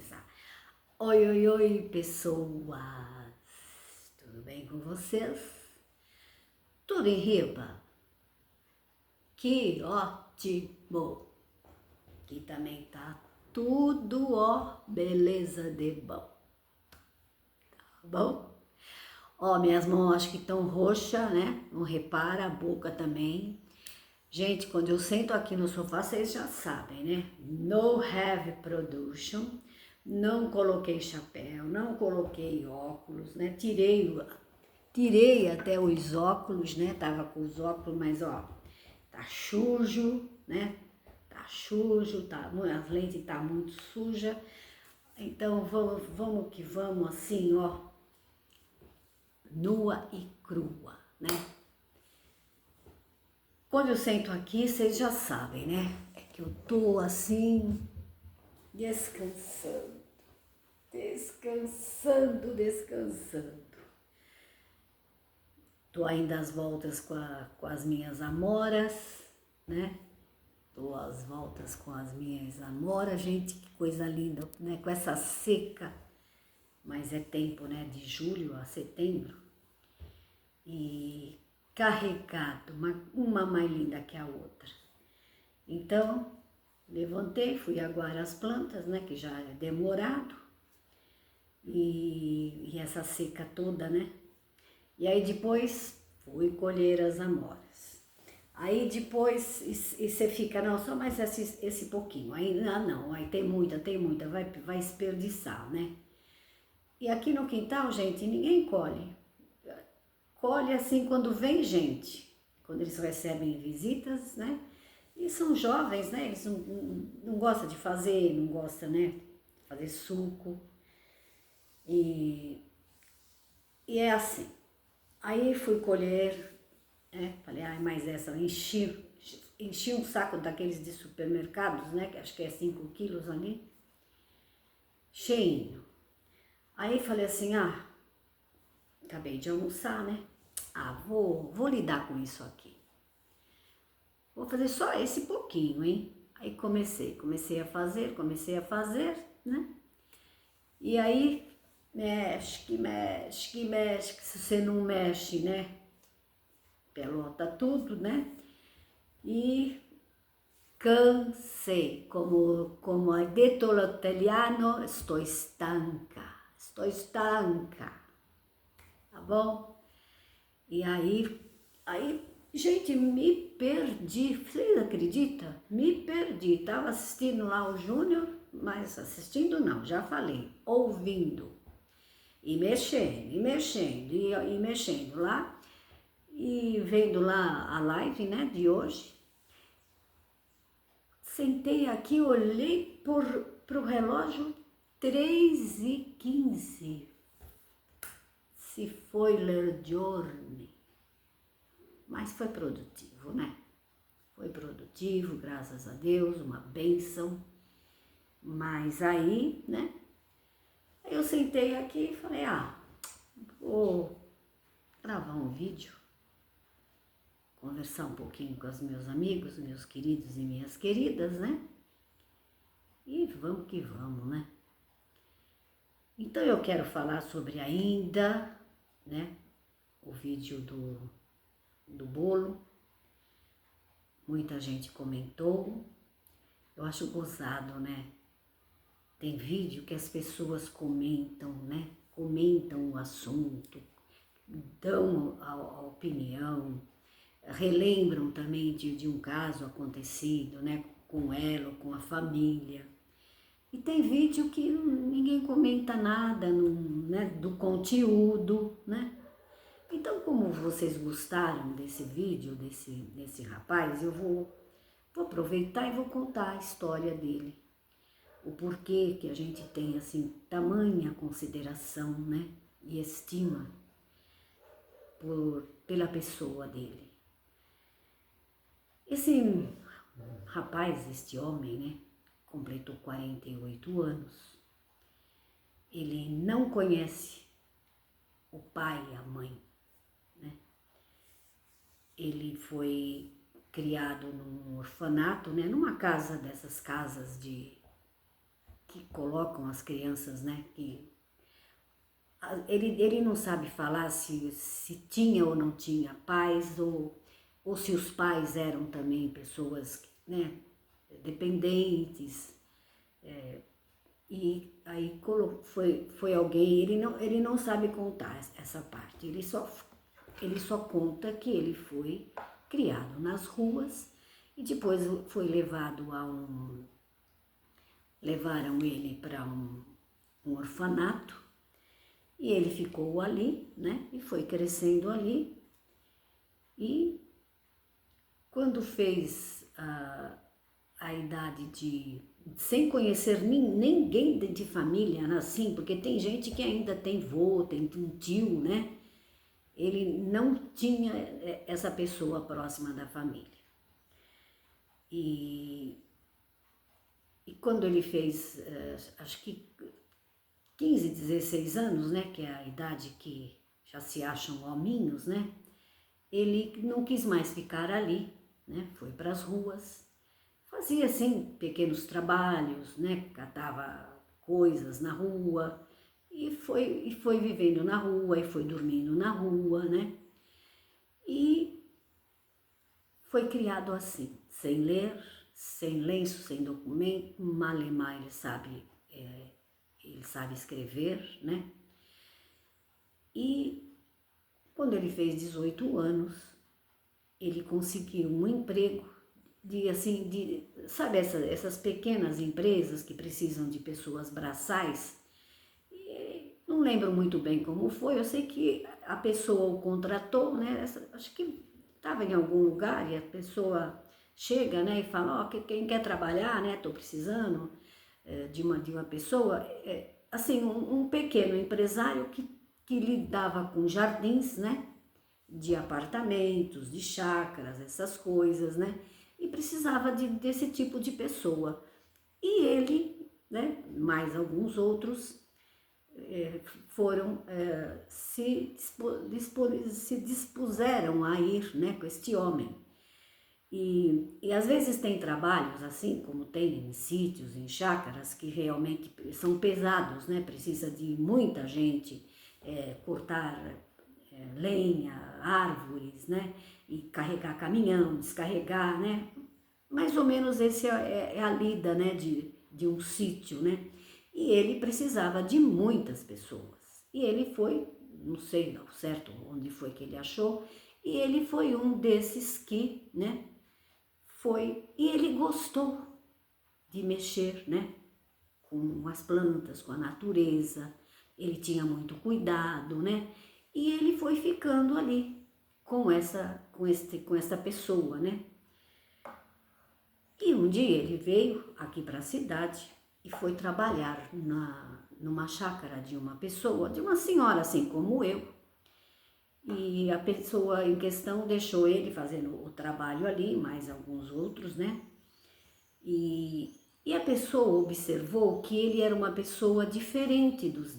começar. Oi, oi, oi, pessoas! Tudo bem com vocês? Tudo em riba? Que ótimo! Aqui também tá tudo, ó, beleza de bom. Tá bom? Ó, minhas mãos acho que estão roxas, né? Não repara, a boca também. Gente, quando eu sento aqui no sofá, vocês já sabem, né? No heavy production. Não coloquei chapéu, não coloquei óculos, né? Tirei até os óculos, né? Tava com os óculos, mas ó, tá sujo, né? Tá sujo, as lentes tá muito suja. Então vamos que vamos assim, ó, nua e crua, né? Quando eu sento aqui, vocês já sabem, né? É que eu tô assim, descansando. Tô ainda às voltas com as minhas amoras, né? Tô às voltas com as minhas amoras, gente, que coisa linda, né? Com essa seca, mas é tempo, né? De julho a setembro. E carregado, uma mais linda que a outra. Então, levantei, fui aguar as plantas, né? Que já é demorado. E essa seca toda, né? E aí depois fui colher as amoras. Aí depois, e você fica, não, só mais esse pouquinho. Aí, não, aí tem muita, vai desperdiçar, né? E aqui no quintal, gente, ninguém colhe. Colhe assim quando vem gente, quando eles recebem visitas, né? E são jovens, né? Eles não gostam de fazer, não gostam, né? Fazer suco. E é assim. Aí fui colher, né? Falei, ai, mais essa, enchi um saco daqueles de supermercados, né? Que acho que é 5 quilos ali, cheinho. Aí falei assim, acabei de almoçar, né? Vou lidar com isso aqui. Vou fazer só esse pouquinho, hein? Aí comecei a fazer, né? E aí, mexe, que se você não mexe, né? Pelota tudo, né? E cansei, como ha detto l'italiano, estou estanca, tá bom? E aí, gente, me perdi, vocês acreditam? Me perdi, tava assistindo lá o Júnior, mas assistindo não, já falei, ouvindo, e mexendo lá, e vendo lá a live, né, de hoje. Sentei aqui, olhei pro relógio, 3h15. Se foi le giorni. Mas foi produtivo, né? Foi produtivo, graças a Deus, uma bênção. Mas aí, né? Eu sentei aqui e falei, vou gravar um vídeo, conversar um pouquinho com os meus amigos, meus queridos e minhas queridas, né? E vamos que vamos, né? Então eu quero falar sobre ainda, né? O vídeo do bolo. Muita gente comentou. Eu acho gozado, né? Tem vídeo que as pessoas comentam, né? Comentam o assunto, dão a opinião, relembram também de um caso acontecido, né? Com ela ou com a família. E tem vídeo que ninguém comenta nada né, do conteúdo, né? Então, como vocês gostaram desse vídeo, desse rapaz, eu vou aproveitar e vou contar a história dele. O porquê que a gente tem, assim, tamanha consideração, né? E estima pela pessoa dele. Esse rapaz, este homem, né? Completou 48 anos. Ele não conhece o pai e a mãe, né? Ele foi criado num orfanato, né? Numa casa dessas casas que colocam as crianças, né? Que ele não sabe falar se tinha ou não tinha pais, ou se os pais eram também pessoas, né, dependentes. E aí foi alguém, ele não sabe contar essa parte, ele só conta que ele foi criado nas ruas e depois foi levaram ele para um orfanato e ele ficou ali, né, e foi crescendo ali e quando fez a idade sem conhecer ninguém de família, assim, porque tem gente que ainda tem vô, tem um tio, né? Ele não tinha essa pessoa próxima da família. E quando ele fez, acho que 15, 16 anos, né? Que é a idade que já se acham hominhos, né? Ele não quis mais ficar ali, né? Foi para as ruas. Fazia, assim, pequenos trabalhos, né? Catava coisas na rua e foi vivendo na rua e foi dormindo na rua, né? E foi criado assim, sem ler, sem lenço, sem documento, malemar ele sabe escrever, né? E quando ele fez 18 anos, ele conseguiu um emprego sabe essas pequenas empresas que precisam de pessoas braçais? E não lembro muito bem como foi, eu sei que a pessoa o contratou, né? Acho que estava em algum lugar e a pessoa chega, né, e fala, quem quer trabalhar, né, estou precisando de uma pessoa, assim, um pequeno empresário que lidava com jardins, né, de apartamentos, de chácaras, essas coisas, né? E precisava desse tipo de pessoa. E ele, né, mais alguns outros, se dispuseram a ir, né, com este homem. E às vezes tem trabalhos assim, como tem em sítios, em chácaras, que realmente são pesados, né? Precisa de muita gente cortar lenha, árvores, né? E carregar caminhão, descarregar, né? Mais ou menos esse é a lida, né? De um sítio, né? E ele precisava de muitas pessoas. E ele foi, não sei ao certo onde foi que ele achou, e ele foi um desses que, né? E ele gostou de mexer, né? Com as plantas, com a natureza. Ele tinha muito cuidado, né? E ele foi ficando ali com essa pessoa, né? E um dia ele veio aqui para a cidade e foi trabalhar numa chácara de uma pessoa, de uma senhora assim como eu. E a pessoa em questão deixou ele fazendo o trabalho ali, mais alguns outros, né? E a pessoa observou que ele era uma pessoa diferente dos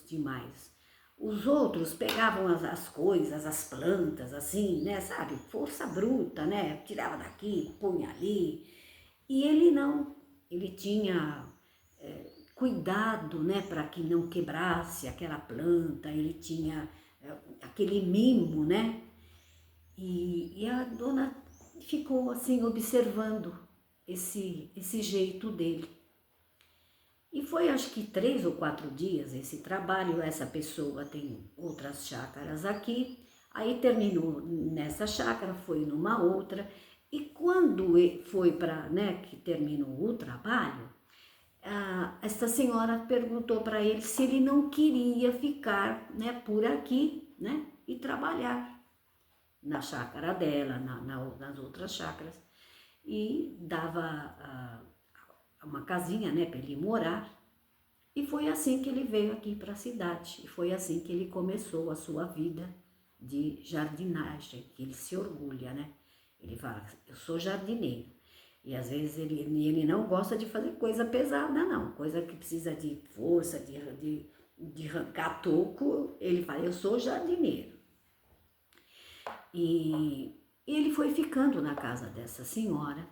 demais. Os outros pegavam as coisas, as plantas, assim, né, sabe? Força bruta, né? Tirava daqui, punha ali. E ele não. Ele tinha cuidado, né, para que não quebrasse aquela planta. Ele tinha aquele mimo, né? E a dona ficou assim observando esse jeito dele. E foi acho que 3 ou 4 dias esse trabalho, essa pessoa tem outras chácaras aqui, aí terminou nessa chácara, foi numa outra, e quando foi para, né, que terminou o trabalho, essa senhora perguntou para ele se ele não queria ficar, né, por aqui, né, e trabalhar na chácara dela, nas outras chácaras, e dava uma casinha, né, para ele morar. E foi assim que ele veio aqui para a cidade, e foi assim que ele começou a sua vida de jardinagem, que ele se orgulha, né? Ele fala, eu sou jardineiro. E às vezes ele não gosta de fazer coisa pesada, não. Coisa que precisa de força, de arrancar toco. Ele fala, eu sou jardineiro. E ele foi ficando na casa dessa senhora.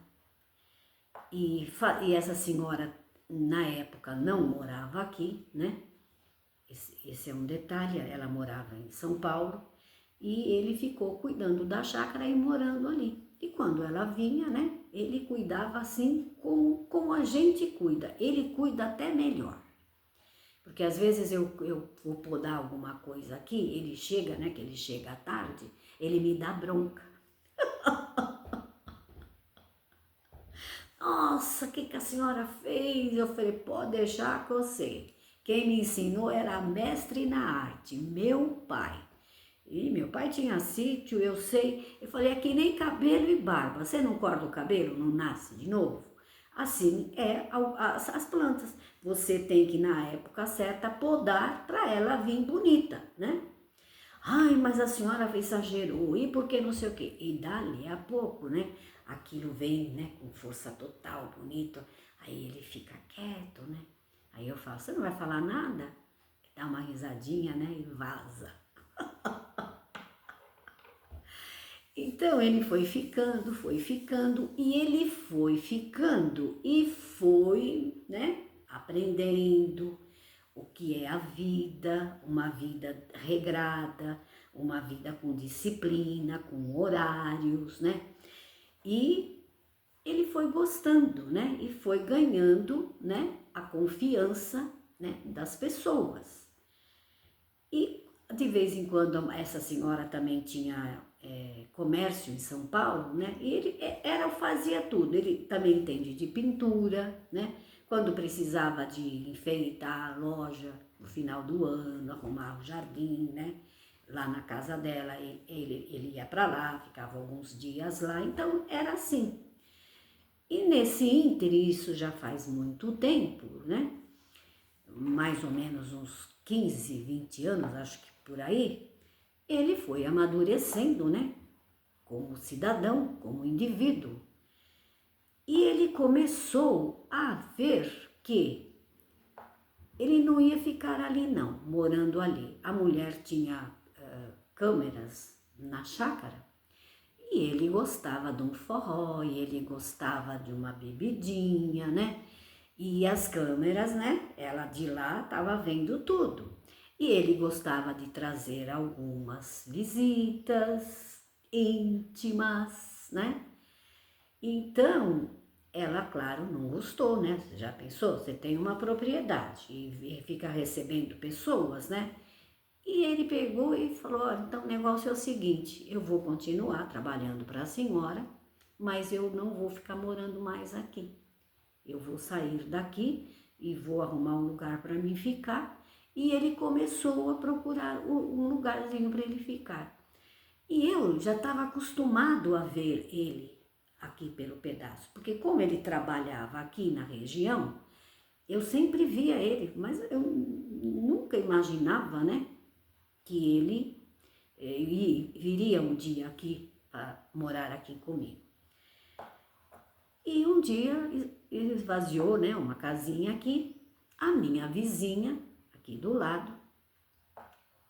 E essa senhora na época não morava aqui, né? Esse é um detalhe, ela morava em São Paulo e ele ficou cuidando da chácara e morando ali. E quando ela vinha, né? Ele cuidava assim como a gente cuida, ele cuida até melhor. Porque às vezes eu vou podar alguma coisa aqui, ele chega, né? Que ele chega à tarde, ele me dá bronca. Nossa, o que a senhora fez? Eu falei, pode deixar que eu sei. Quem me ensinou era mestre na arte, meu pai. E meu pai tinha sítio, eu sei. Eu falei, é que nem cabelo e barba. Você não corta o cabelo, não nasce de novo? Assim é as plantas. Você tem que, na época certa, podar para ela vir bonita, né? Ai, mas a senhora exagerou, e por que não sei o quê? E dali a pouco, né? Aquilo vem, né, com força total, bonito. Aí ele fica quieto, né? Aí eu falo, você não vai falar nada? Dá uma risadinha, né, e vaza. Então ele foi ficando, e ele foi ficando, e foi, né, aprendendo o que é a vida, uma vida regrada, uma vida com disciplina, com horários, né? E ele foi gostando, né? E foi ganhando, né, a confiança, né, das pessoas. E de vez em quando essa senhora também tinha comércio em São Paulo, né? E ele fazia tudo. Ele também entende de pintura, né? Quando precisava de enfeitar a loja no final do ano, arrumar o jardim, né? Lá na casa dela, ele ia para lá, ficava alguns dias lá. Então era assim. E nesse ínter, isso já faz muito tempo, né? Mais ou menos uns 15, 20 anos, acho que por aí, ele foi amadurecendo, né? Como cidadão, como indivíduo. E ele começou a ver que ele não ia ficar ali não, morando ali. A mulher tinha câmeras na chácara e ele gostava de um forró, e ele gostava de uma bebidinha, né? E as câmeras, né? Ela de lá estava vendo tudo. E ele gostava de trazer algumas visitas íntimas, né? Então, ela, claro, não gostou, né? Você já pensou? Você tem uma propriedade e fica recebendo pessoas, né? E ele pegou e falou, olha, então o negócio é o seguinte, eu vou continuar trabalhando para a senhora, mas eu não vou ficar morando mais aqui. Eu vou sair daqui e vou arrumar um lugar para mim ficar. E ele começou a procurar um lugarzinho para ele ficar. E eu já estava acostumado a ver ele aqui pelo pedaço, porque como ele trabalhava aqui na região, eu sempre via ele, mas eu nunca imaginava, né, que ele viria um dia aqui para morar aqui comigo. E um dia esvaziou, né, uma casinha aqui, a minha vizinha, aqui do lado,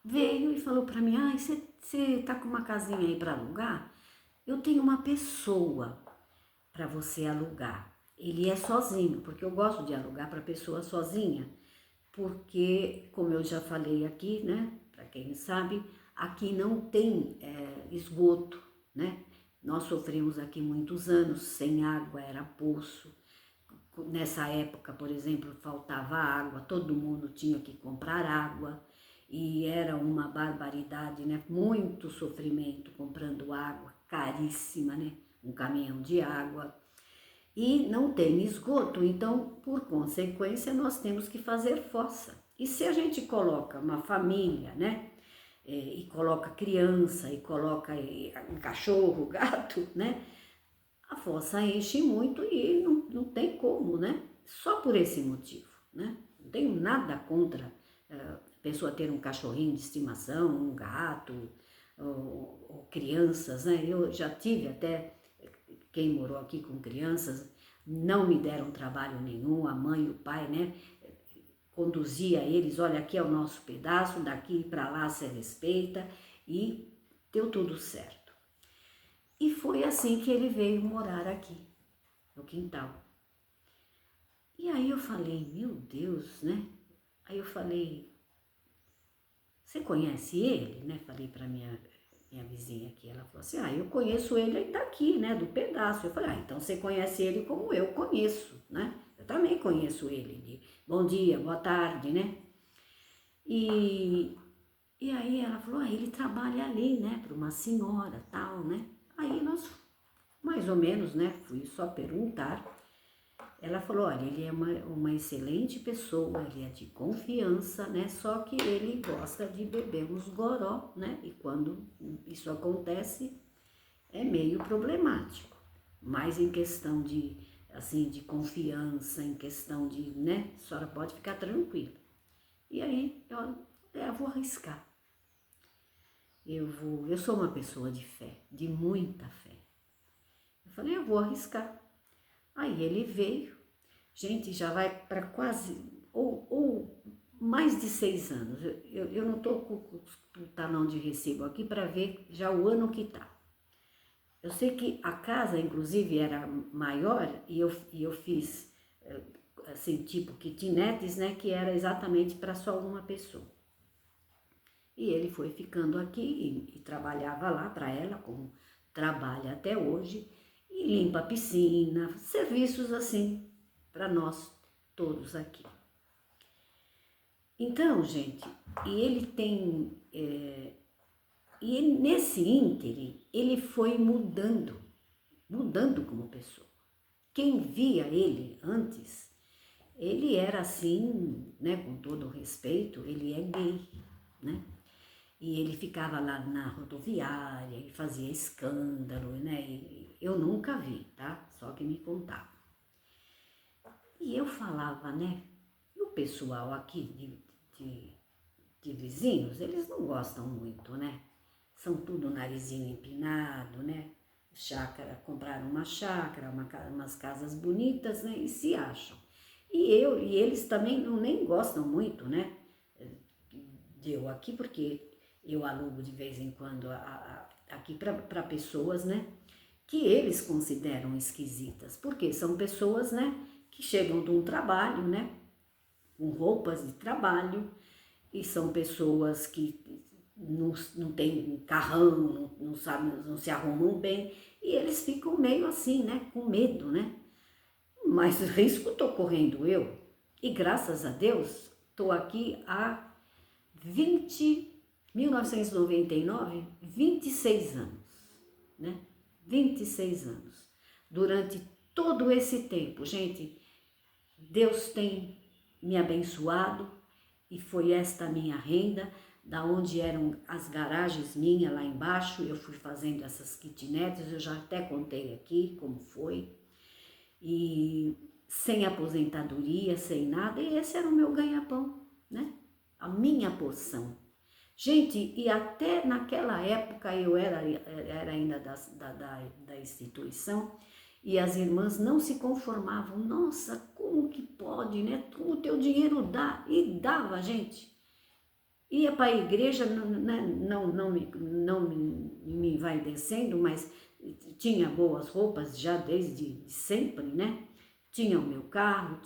veio e falou para mim, você tá com uma casinha aí para alugar? Eu tenho uma pessoa para você alugar. Ele é sozinho, porque eu gosto de alugar para pessoa sozinha, porque, como eu já falei aqui, né, para quem sabe, aqui não tem esgoto, né? Nós sofremos aqui muitos anos sem água, era poço. Nessa época, por exemplo, faltava água, todo mundo tinha que comprar água e era uma barbaridade, né? Muito sofrimento comprando água, caríssima, né? Um caminhão de água. E não tem esgoto, então, por consequência, nós temos que fazer fossa. E se a gente coloca uma família, né? E coloca criança, e coloca um cachorro, gato, né? A fossa enche muito e não tem como, né? Só por esse motivo, né? Não tenho nada contra a pessoa ter um cachorrinho de estimação, um gato, ou crianças, né? Eu já tive até, quem morou aqui com crianças, não me deram trabalho nenhum, a mãe e o pai, né? Conduzia eles, olha, aqui é o nosso pedaço, daqui para lá você respeita, e deu tudo certo. E foi assim que ele veio morar aqui, no quintal. E aí eu falei, meu Deus, né? Aí eu falei, você conhece ele, né? Falei para minha vizinha aqui, ela falou assim, eu conheço ele daqui, né? Do pedaço. Eu falei, então você conhece ele como eu conheço, né? Eu também conheço ele, de bom dia, boa tarde, né? E, e aí ela falou, ele trabalha ali, né? Para uma senhora, tal, né? Aí nós, mais ou menos, né? Fui só perguntar. Ela falou, olha, ele é uma excelente pessoa, ele é de confiança, né? Só que ele gosta de beber uns goró, né? E quando isso acontece, é meio problemático. Mas em questão de, assim, de confiança, em questão de, né? A senhora pode ficar tranquila. E aí, eu vou arriscar. Eu sou uma pessoa de fé, de muita fé. Eu falei, eu vou arriscar. Aí ele veio, gente, já vai para quase, ou mais de 6 anos. Eu não estou com o talão de recibo aqui para ver já o ano que está. Eu sei que a casa, inclusive, era maior e eu fiz, assim, tipo kitnetes, né, que era exatamente para só uma pessoa. E ele foi ficando aqui e trabalhava lá para ela, como trabalha até hoje, e limpa a piscina, serviços assim para nós todos aqui. Então, gente, e ele tem, e ele, nesse ínterim, ele foi mudando como pessoa. Quem via ele antes, ele era assim, né, com todo o respeito, ele é gay, né? E ele ficava lá na rodoviária e fazia escândalo, né? E eu nunca vi, tá? Só que me contava. E eu falava, né? E o pessoal aqui de vizinhos, eles não gostam muito, né? São tudo narizinho empinado, né? Chácara, compraram uma chácara, umas casas bonitas, né? E se acham. E eles também nem gostam muito, né? De eu aqui, porque eu alugo de vez em quando aqui para pessoas, né? Que eles consideram esquisitas, porque são pessoas, né? Que chegam de um trabalho, né? Com roupas de trabalho, e são pessoas que não têm carrão, não sabem, não se arrumam bem, e eles ficam meio assim, né? Com medo, né? Mas risco estou correndo eu, e graças a Deus estou aqui há 1999, 26 anos, né? 26 anos. Durante todo esse tempo, gente, Deus tem me abençoado e foi esta a minha renda, da onde eram as garagens minhas lá embaixo, eu fui fazendo essas kitnets, eu já até contei aqui como foi, e sem aposentadoria, sem nada, e esse era o meu ganha-pão, né? A minha porção. Gente, e até naquela época eu era ainda da instituição e as irmãs não se conformavam. Nossa, como que pode, né? Como o teu dinheiro dá? E dava, gente. Ia para a igreja, né? Não me vai descendo, mas tinha boas roupas já desde sempre, né? Tinha o meu carro,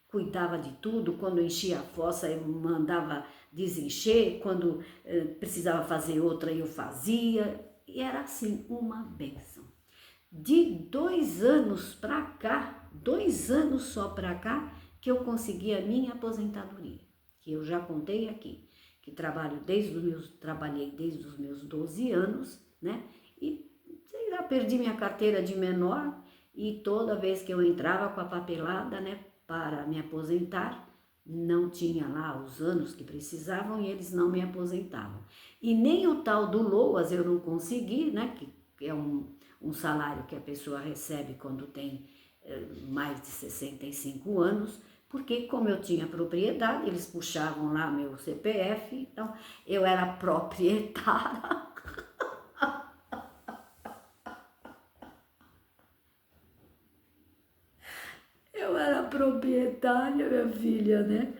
cuidava de tudo. Quando enchia a fossa, eu mandava desencher. Quando precisava fazer outra, eu fazia. E era assim, uma bênção. De 2 anos para cá, 2 anos só para cá, que eu consegui a minha aposentadoria, que eu já contei aqui, que trabalhei desde os meus 12 anos, né? E sei lá, perdi minha carteira de menor e toda vez que eu entrava com a papelada, né, para me aposentar, não tinha lá os anos que precisavam e eles não me aposentavam. E nem o tal do LOAS eu não consegui, né, que é um salário que a pessoa recebe quando tem mais de 65 anos, porque como eu tinha propriedade, eles puxavam lá meu CPF, então eu era proprietária. Eu era proprietária, minha filha, né?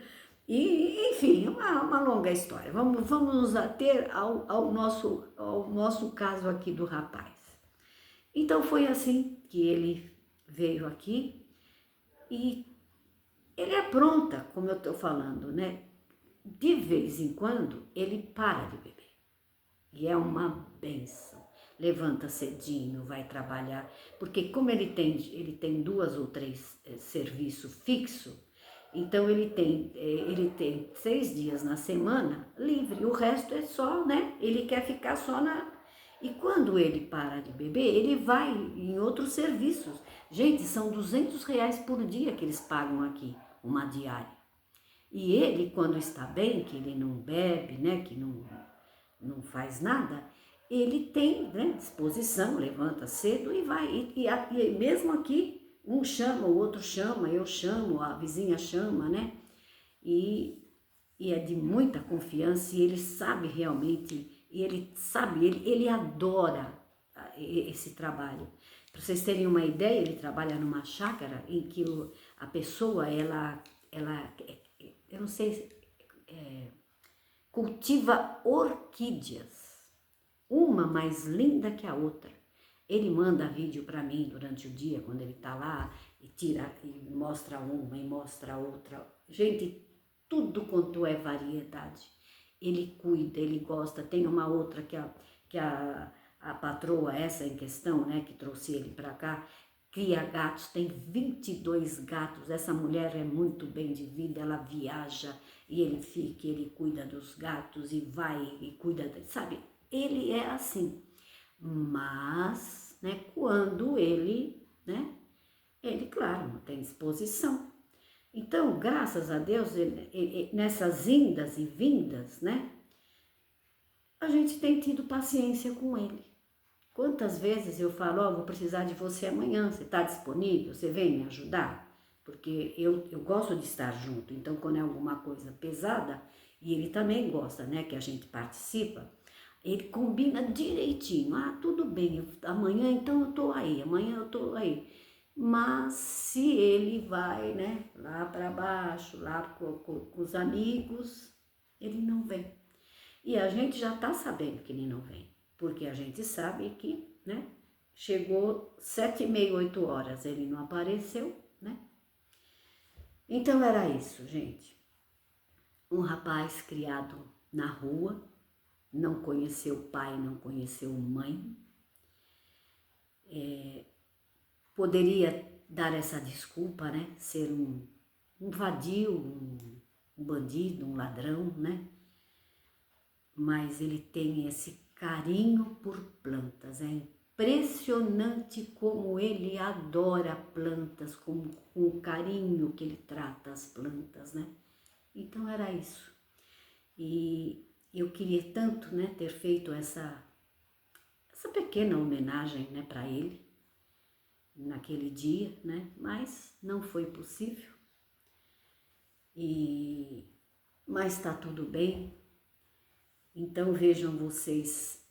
E, enfim, uma longa história. Vamos nos ater ao nosso caso aqui do rapaz. Então foi assim que ele veio aqui e ele apronta, como eu estou falando, né? De vez em quando, ele para de beber. E é uma benção. Levanta cedinho, vai trabalhar. Porque como ele tem 2 ou 3 serviços fixos, então ele tem 6 dias na semana livre. O resto é só, né? Ele quer ficar só na... E quando ele para de beber, ele vai em outros serviços. Gente, são R$ 200 por dia que eles pagam aqui, uma diária. E ele, quando está bem, que ele não bebe, né, que não faz nada, ele tem, né, disposição, levanta cedo e vai. E mesmo aqui, um chama, o outro chama, eu chamo, a vizinha chama, né? E é de muita confiança e ele sabe realmente, ele adora esse trabalho. Para vocês terem uma ideia, ele trabalha numa chácara em que a pessoa, eu não sei, cultiva orquídeas, uma mais linda que a outra. Ele manda vídeo para mim durante o dia, quando ele tá lá, e tira, e mostra uma e mostra outra. Gente, tudo quanto é variedade. Ele cuida, ele gosta. Tem uma outra que a patroa, essa em questão, né, que trouxe ele para cá, cria gatos, tem 22 gatos. Essa mulher é muito bem de vida, ela viaja e ele cuida dos gatos e vai e cuida, sabe? Ele é assim. Mas, né, quando ele, né, ele, claro, não tem disposição. Então, graças a Deus, nessas indas e vindas, né, a gente tem tido paciência com ele. Quantas vezes eu falo, ó, vou precisar de você amanhã, você está disponível? Você vem me ajudar? Porque eu gosto de estar junto, então quando é alguma coisa pesada, e ele também gosta, né, que a gente participa, ele combina direitinho. Ah, tudo bem, amanhã então eu tô aí, amanhã eu tô aí. Mas se ele vai, né, lá para baixo, lá com os amigos, ele não vem. E a gente já tá sabendo que ele não vem, porque a gente sabe que, né, chegou 7h30, 8h, ele não apareceu, né? Então era isso, gente. Um rapaz criado na rua, não conheceu pai, não conheceu mãe, poderia dar essa desculpa, né? Ser um vadio, um bandido, um ladrão, né? Mas ele tem esse carinho por plantas. É impressionante como ele adora plantas, com o carinho que ele trata as plantas, né? Então era isso. E eu queria tanto, né, ter feito essa pequena homenagem, né, para ele naquele dia, né? Mas não foi possível. Mas está tudo bem. Então vejam vocês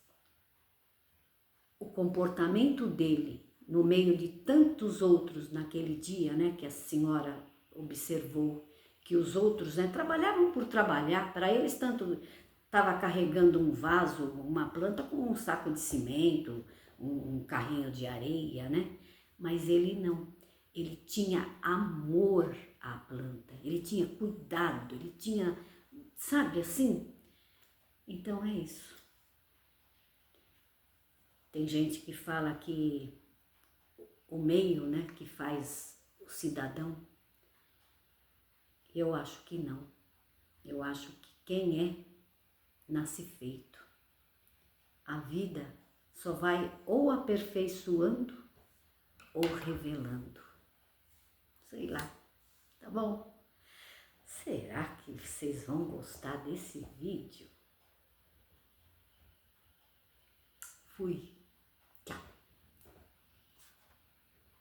o comportamento dele no meio de tantos outros naquele dia, né, que a senhora observou que os outros, né, trabalhavam por trabalhar. Para eles tanto estava carregando um vaso, uma planta com um saco de cimento, um carrinho de areia, né? Mas ele não. Ele tinha amor à planta, ele tinha cuidado, ele tinha, sabe assim? Então é isso. Tem gente que fala que o meio, né, que faz o cidadão. Eu acho que não. Eu acho que quem é, nasce feito. A vida só vai ou aperfeiçoando ou revelando. Sei lá, tá bom? Será que vocês vão gostar desse vídeo? Fui.